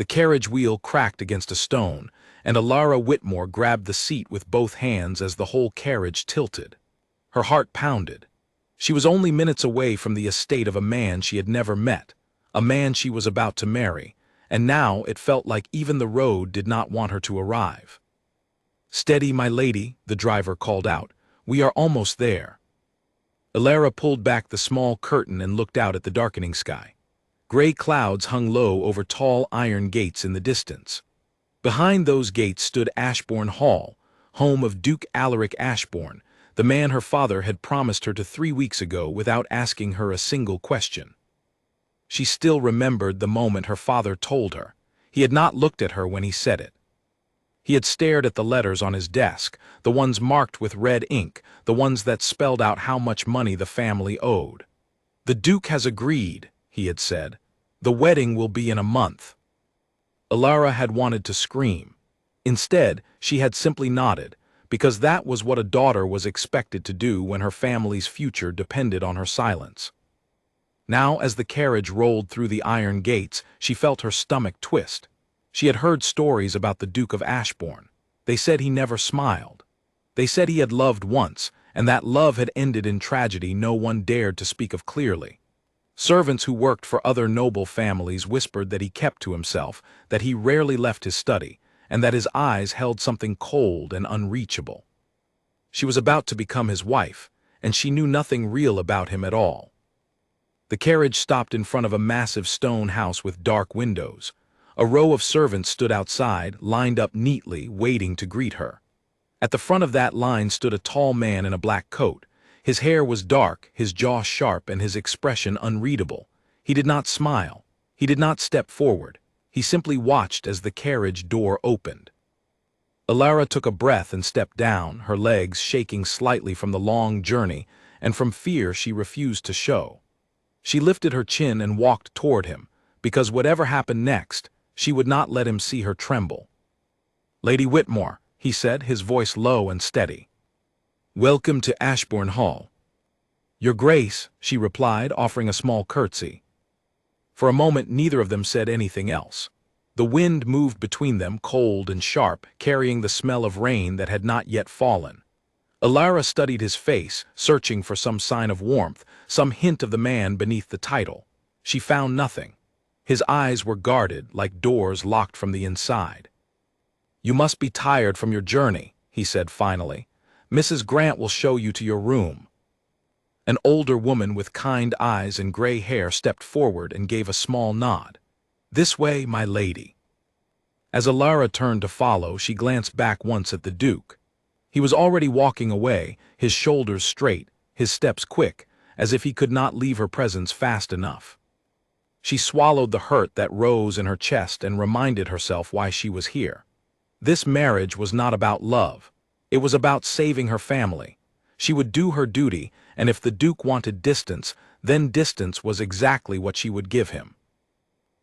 The carriage wheel cracked against a stone, and Alara Whitmore grabbed the seat with both hands as the whole carriage tilted. Her heart pounded. She was only minutes away from the estate of a man she had never met, a man she was about to marry, and now it felt like even the road did not want her to arrive. "Steady, my lady," the driver called out. "We are almost there." Alara pulled back the small curtain and looked out at the darkening sky. Gray clouds hung low over tall iron gates in the distance. Behind those gates stood Ashbourne Hall, home of Duke Alaric Ashbourne, the man her father had promised her to 3 weeks ago without asking her a single question. She still remembered the moment her father told her. He had not looked at her when he said it. He had stared at the letters on his desk, the ones marked with red ink, the ones that spelled out how much money the family owed. "The Duke has agreed," he had said. "The wedding will be in a month." Alara had wanted to scream. Instead, she had simply nodded, because that was what a daughter was expected to do when her family's future depended on her silence. Now, as the carriage rolled through the iron gates, she felt her stomach twist. She had heard stories about the Duke of Ashbourne. They said he never smiled. They said he had loved once, and that love had ended in tragedy no one dared to speak of clearly. Servants who worked for other noble families whispered that he kept to himself, that he rarely left his study, and that his eyes held something cold and unreachable. She was about to become his wife, and she knew nothing real about him at all. The carriage stopped in front of a massive stone house with dark windows. A row of servants stood outside, lined up neatly, waiting to greet her. At the front of that line stood a tall man in a black coat. His hair was dark, his jaw sharp, and his expression unreadable. He did not smile. He did not step forward. He simply watched as the carriage door opened. Alara took a breath and stepped down, her legs shaking slightly from the long journey, and from fear she refused to show. She lifted her chin and walked toward him, because whatever happened next, she would not let him see her tremble. "Lady Whitmore," he said, his voice low and steady. "Welcome to Ashbourne Hall." "Your Grace," she replied, offering a small curtsy. For a moment neither of them said anything else. The wind moved between them, cold and sharp, carrying the smell of rain that had not yet fallen. Alara studied his face, searching for some sign of warmth, some hint of the man beneath the title. She found nothing. His eyes were guarded, like doors locked from the inside. "You must be tired from your journey," he said finally. "Mrs. Grant will show you to your room." An older woman with kind eyes and gray hair stepped forward and gave a small nod. "This way, my lady." As Alara turned to follow, she glanced back once at the Duke. He was already walking away, his shoulders straight, his steps quick, as if he could not leave her presence fast enough. She swallowed the hurt that rose in her chest and reminded herself why she was here. This marriage was not about love. It was about saving her family. She would do her duty, and if the Duke wanted distance, then distance was exactly what she would give him.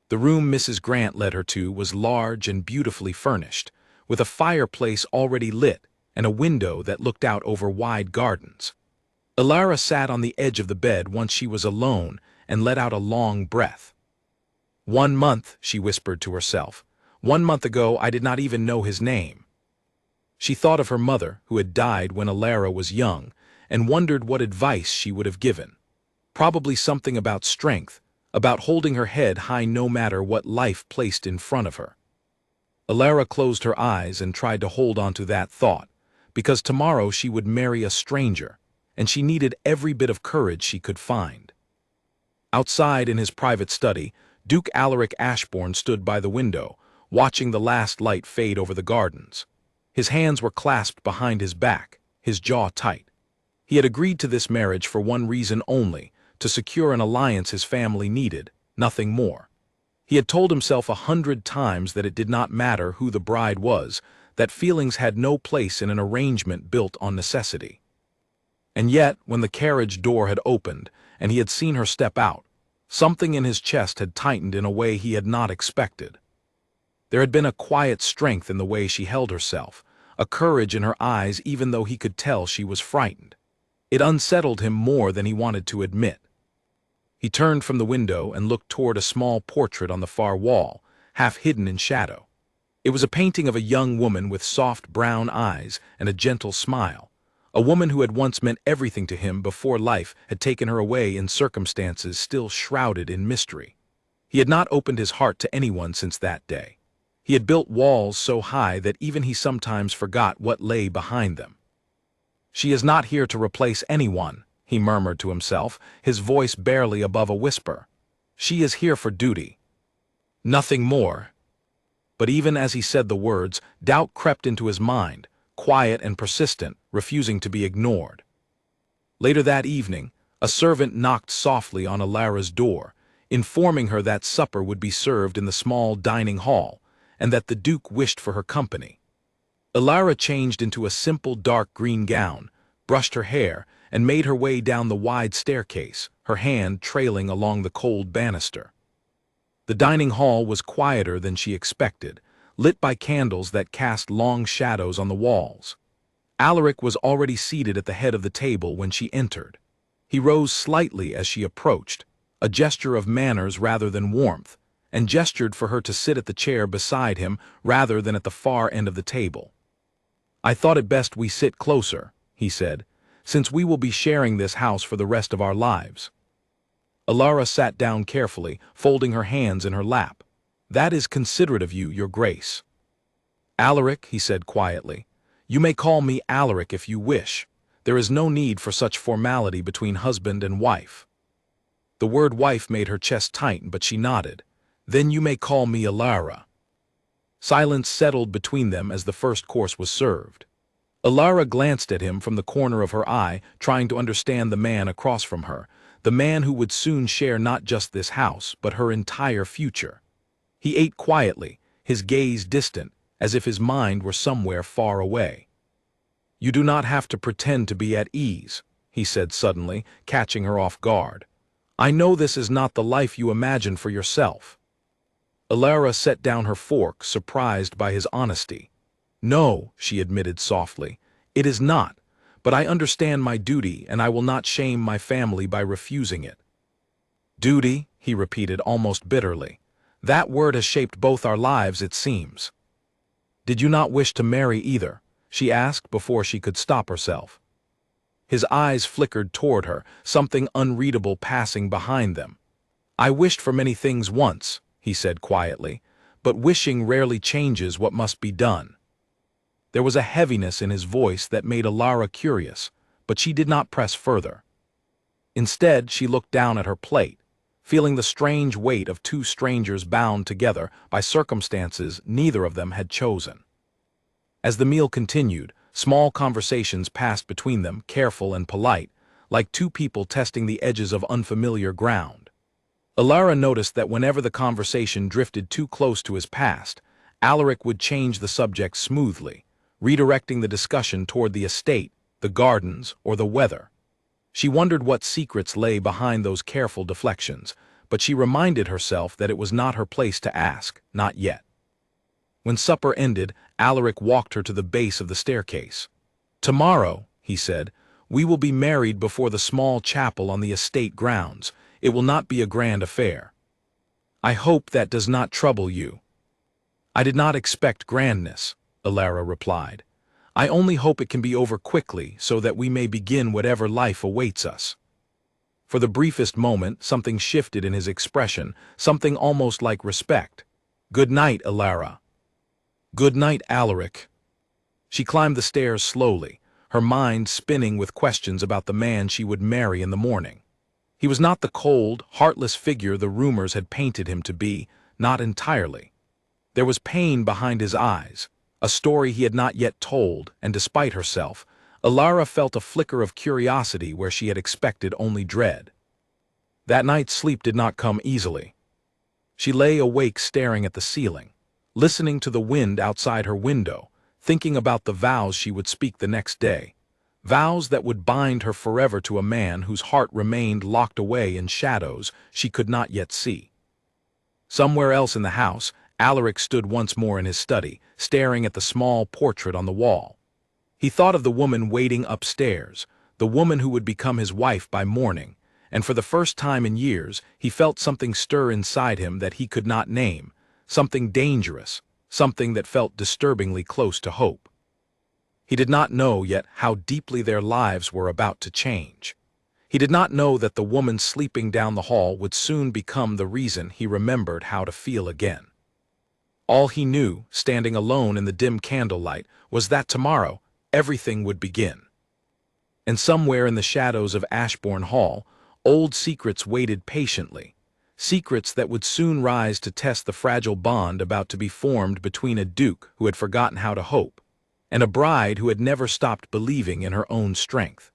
The room Mrs. Grant led her to was large and beautifully furnished, with a fireplace already lit and a window that looked out over wide gardens. Alara sat on the edge of the bed once she was alone and let out a long breath. "1 month," she whispered to herself. "1 month ago I did not even know his name." She thought of her mother, who had died when Alara was young, and wondered what advice she would have given. Probably something about strength, about holding her head high no matter what life placed in front of her. Alara closed her eyes and tried to hold on to that thought, because tomorrow she would marry a stranger, and she needed every bit of courage she could find. Outside in his private study, Duke Alaric Ashbourne stood by the window, watching the last light fade over the gardens. His hands were clasped behind his back, his jaw tight. He had agreed to this marriage for one reason only, to secure an alliance his family needed, nothing more. He had told himself 100 times that it did not matter who the bride was, that feelings had no place in an arrangement built on necessity. And yet, when the carriage door had opened, and he had seen her step out, something in his chest had tightened in a way he had not expected. There had been a quiet strength in the way she held herself, a courage in her eyes even though he could tell she was frightened. It unsettled him more than he wanted to admit. He turned from the window and looked toward a small portrait on the far wall, half hidden in shadow. It was a painting of a young woman with soft brown eyes and a gentle smile, a woman who had once meant everything to him before life had taken her away in circumstances still shrouded in mystery. He had not opened his heart to anyone since that day. He had built walls so high that even he sometimes forgot what lay behind them. "She is not here to replace anyone," he murmured to himself, his voice barely above a whisper. "She is here for duty. Nothing more." But even as he said the words, doubt crept into his mind, quiet and persistent, refusing to be ignored. Later that evening, a servant knocked softly on Alara's door, informing her that supper would be served in the small dining hall, and that the Duke wished for her company. Alara changed into a simple dark green gown, brushed her hair, and made her way down the wide staircase, her hand trailing along the cold banister. The dining hall was quieter than she expected, lit by candles that cast long shadows on the walls. Alaric was already seated at the head of the table when she entered. He rose slightly as she approached, a gesture of manners rather than warmth, and gestured for her to sit at the chair beside him rather than at the far end of the table. "I thought it best we sit closer," he said, "since we will be sharing this house for the rest of our lives." Alara sat down carefully, folding her hands in her lap. "That is considerate of you, Your Grace." "Alaric," he said quietly, "you may call me Alaric if you wish. There is no need for such formality between husband and wife." The word wife made her chest tighten, but she nodded. "Then you may call me Alara." Silence settled between them as the first course was served. Alara glanced at him from the corner of her eye, trying to understand the man across from her, the man who would soon share not just this house, but her entire future. He ate quietly, his gaze distant, as if his mind were somewhere far away. "You do not have to pretend to be at ease," he said suddenly, catching her off guard. "I know this is not the life you imagine for yourself." Alara set down her fork, surprised by his honesty. "No," she admitted softly, "it is not, but I understand my duty and I will not shame my family by refusing it." "Duty," he repeated almost bitterly. "That word has shaped both our lives, it seems." "Did you not wish to marry either?" she asked before she could stop herself. His eyes flickered toward her, something unreadable passing behind them. "I wished for many things once," he said quietly, "but wishing rarely changes what must be done." There was a heaviness in his voice that made Alara curious, but she did not press further. Instead, she looked down at her plate, feeling the strange weight of two strangers bound together by circumstances neither of them had chosen. As the meal continued, small conversations passed between them, careful and polite, like two people testing the edges of unfamiliar ground. Alara noticed that whenever the conversation drifted too close to his past, Alaric would change the subject smoothly, redirecting the discussion toward the estate, the gardens, or the weather. She wondered what secrets lay behind those careful deflections, but she reminded herself that it was not her place to ask, not yet. When supper ended, Alaric walked her to the base of the staircase. "Tomorrow," he said, "we will be married before the small chapel on the estate grounds. It will not be a grand affair. I hope that does not trouble you." "I did not expect grandness," Alara replied. "I only hope it can be over quickly so that we may begin whatever life awaits us." For the briefest moment, something shifted in his expression, something almost like respect. "Good night, Alara." "Good night, Alaric." She climbed the stairs slowly, her mind spinning with questions about the man she would marry in the morning. He was not the cold, heartless figure the rumors had painted him to be, not entirely. There was pain behind his eyes, a story he had not yet told, and despite herself, Alara felt a flicker of curiosity where she had expected only dread. That night's sleep did not come easily. She lay awake staring at the ceiling, listening to the wind outside her window, thinking about the vows she would speak the next day, vows that would bind her forever to a man whose heart remained locked away in shadows she could not yet see. Somewhere else in the house, Alaric stood once more in his study, staring at the small portrait on the wall. He thought of the woman waiting upstairs, the woman who would become his wife by morning, and for the first time in years he felt something stir inside him that he could not name, something dangerous, something that felt disturbingly close to hope. He did not know yet how deeply their lives were about to change. He did not know that the woman sleeping down the hall would soon become the reason he remembered how to feel again. All he knew, standing alone in the dim candlelight, was that tomorrow everything would begin. And somewhere in the shadows of Ashbourne Hall, old secrets waited patiently, secrets that would soon rise to test the fragile bond about to be formed between a duke who had forgotten how to hope, and a bride who had never stopped believing in her own strength.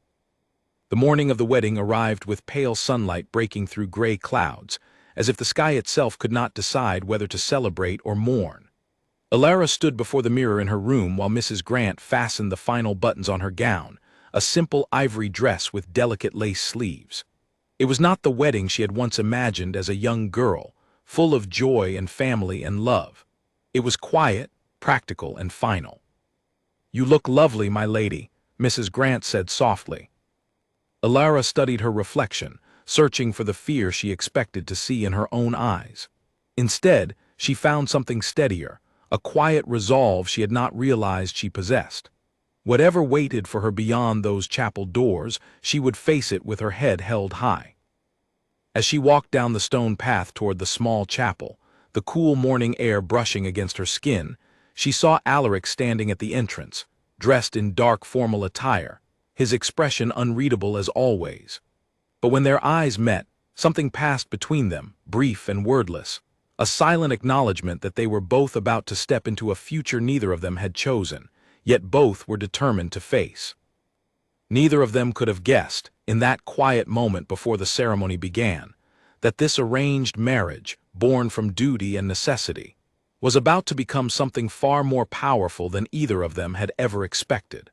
The morning of the wedding arrived with pale sunlight breaking through gray clouds, as if the sky itself could not decide whether to celebrate or mourn. Alara stood before the mirror in her room while Mrs. Grant fastened the final buttons on her gown, a simple ivory dress with delicate lace sleeves. It was not the wedding she had once imagined as a young girl, full of joy and family and love. It was quiet, practical, and final. "You look lovely, my lady," Mrs. Grant said softly. Alara studied her reflection, searching for the fear she expected to see in her own eyes. Instead, she found something steadier, a quiet resolve she had not realized she possessed. Whatever waited for her beyond those chapel doors, she would face it with her head held high. As she walked down the stone path toward the small chapel, the cool morning air brushing against her skin, she saw Alaric standing at the entrance, dressed in dark formal attire, his expression unreadable as always. But when their eyes met, something passed between them, brief and wordless, a silent acknowledgement that they were both about to step into a future neither of them had chosen, yet both were determined to face. Neither of them could have guessed, in that quiet moment before the ceremony began, that this arranged marriage, born from duty and necessity, was about to become something far more powerful than either of them had ever expected.